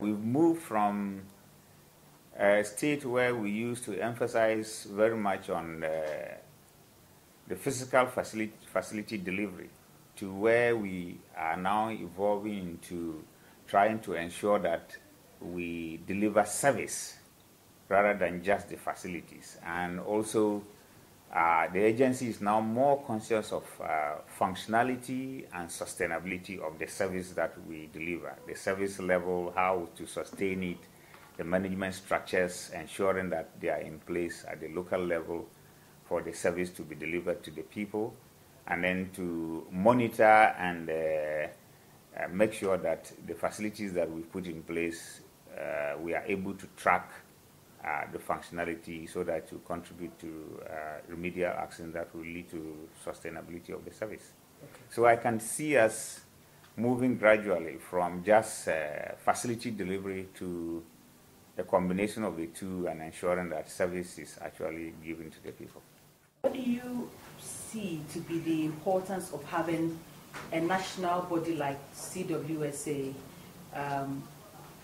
We've moved from a state where we used to emphasize very much on the physical facility delivery to where we are now evolving into trying to ensure that we deliver service rather than just the facilities. And also, the agency is now more conscious of functionality and sustainability of the service that we deliver, the service level, how to sustain it, the management structures, ensuring that they are in place at the local level for the service to be delivered to the people, and then to monitor and make sure that the facilities that we put in place, we are able to track the functionality so that to contribute to remedial action that will lead to sustainability of the service. Okay. So I can see us moving gradually from just facility delivery to a combination of the two and ensuring that service is actually given to the people. What do you see to be the importance of having a national body like CWSA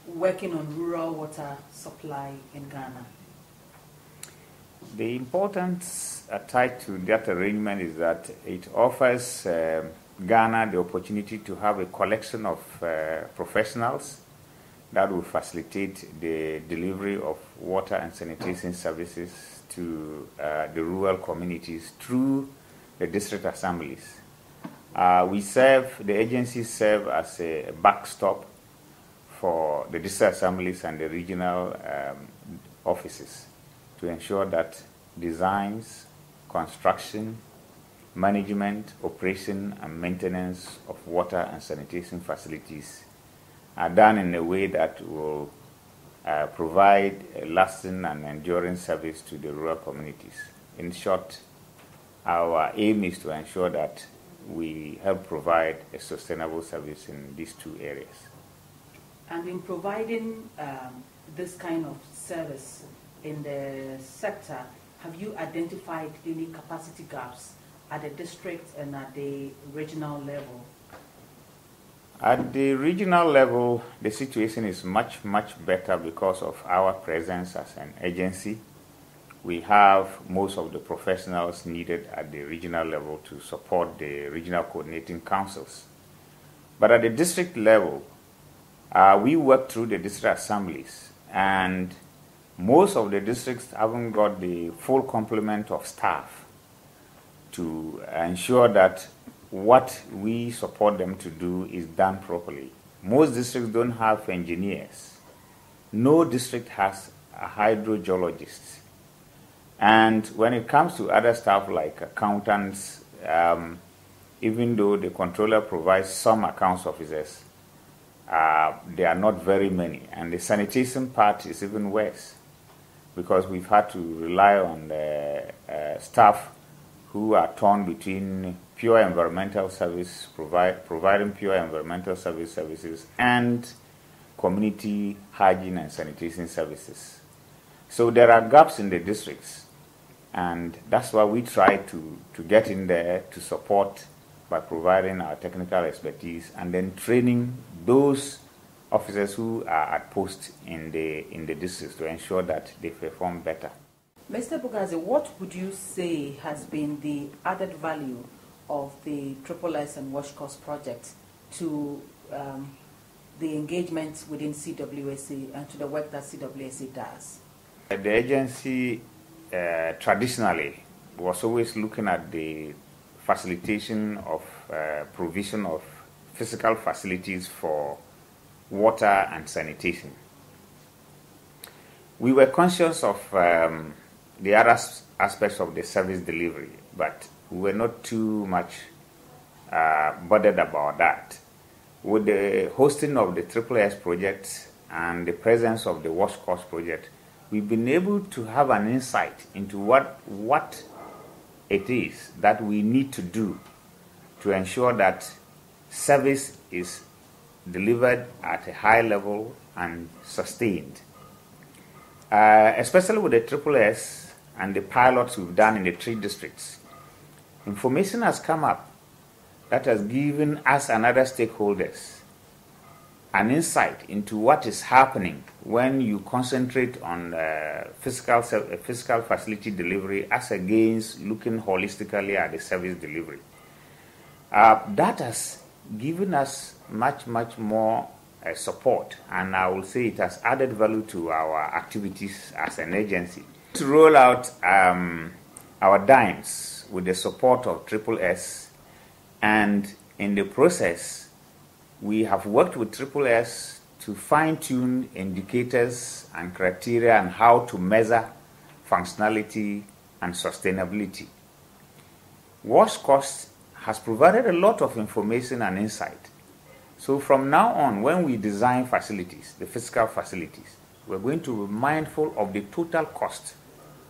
working on rural water supply in Ghana? The importance tied to that arrangement is that it offers Ghana the opportunity to have a collection of professionals that will facilitate the delivery of water and sanitation services to the rural communities through the district assemblies. The agencies serve as a backstop for the district assemblies and the regional offices to ensure that designs, construction, management, operation, and maintenance of water and sanitation facilities are done in a way that will provide a lasting and enduring service to the rural communities. In short, our aim is to ensure that we help provide a sustainable service in these two areas. And in providing this kind of service in the sector, have you identified any capacity gaps at the district and at the regional level? At the regional level, the situation is much better because of our presence as an agency. We have most of the professionals needed at the regional level to support the regional coordinating councils. But at the district level, we work through the district assemblies, and most of the districts haven't got the full complement of staff to ensure that what we support them to do is done properly. Most districts don't have engineers. No district has a hydrogeologist. And when it comes to other staff like accountants, even though the controller provides some accounts officers, there are not very many. And the sanitation part is even worse because we've had to rely on the staff who are torn between pure environmental service, providing pure environmental services and community hygiene and sanitation services. So there are gaps in the districts, and that's why we try to get in there to support by providing our technical expertise and then training those officers who are at post in the districts to ensure that they perform better. Mr. Bugazi, what would you say has been the added value of the SSS and Wash Coast project to the engagement within CWSA and to the work that CWSA does? The agency traditionally was always looking at the facilitation of provision of physical facilities for water and sanitation. We were conscious of the other aspects of the service delivery, but we were not too much bothered about that. With the hosting of the SSS project and the presence of the Wash Coast project, we've been able to have an insight into what it is that we need to do to ensure that service is delivered at a high level and sustained. Especially with the SSS and the pilots we've done in the 3 districts, information has come up that has given us and other stakeholders an insight into what is happening when you concentrate on physical facility delivery as against looking holistically at the service delivery. That has given us much more support, and I will say it has added value to our activities as an agency. To roll out our DIMES with the support of SSS, and in the process we have worked with SSS to fine-tune indicators and criteria and how to measure functionality and sustainability. WashCost has provided a lot of information and insight. So from now on, when we design facilities, the physical facilities, we're going to be mindful of the total cost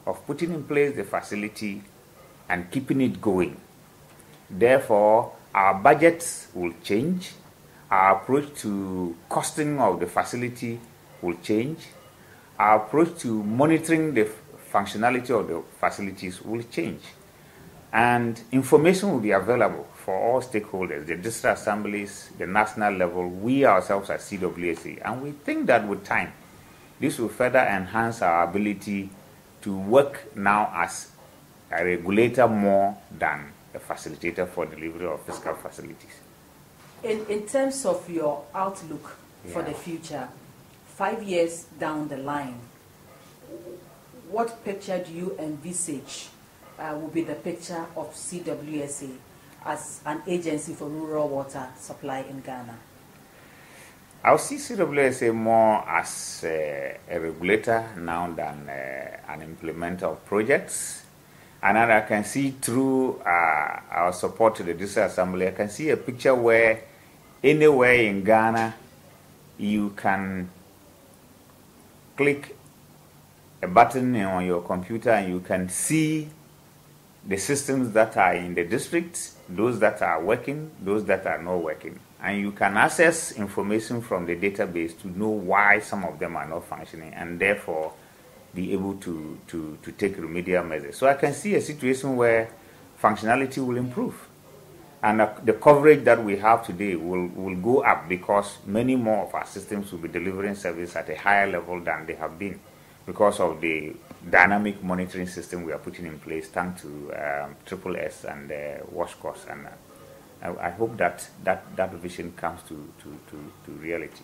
of putting in place the facility and keeping it going. Therefore, our budgets will change, our approach to costing of the facility will change, our approach to monitoring the functionality of the facilities will change. And information will be available for all stakeholders, the district assemblies, the national level, we ourselves at CWSA. And we think that with time, this will further enhance our ability to work now as a regulator more than a facilitator for delivery of physical facilities. In terms of your outlook for the future, 5 years down the line, what picture do you envisage will be the picture of CWSA as an agency for rural water supply in Ghana? I'll see CWSA more as a regulator now than an implementer of projects. And then I can see through our support to the District Assembly, I can see a picture where anywhere in Ghana you can click a button on your computer and you can see the systems that are in the district, those that are working, those that are not working. And you can access information from the database to know why some of them are not functioning and therefore be able to take remedial measures. So I can see a situation where functionality will improve. And the coverage that we have today will go up because many more of our systems will be delivering service at a higher level than they have been because of the dynamic monitoring system we are putting in place thanks to SSS and WashCost. And I hope that vision comes to reality.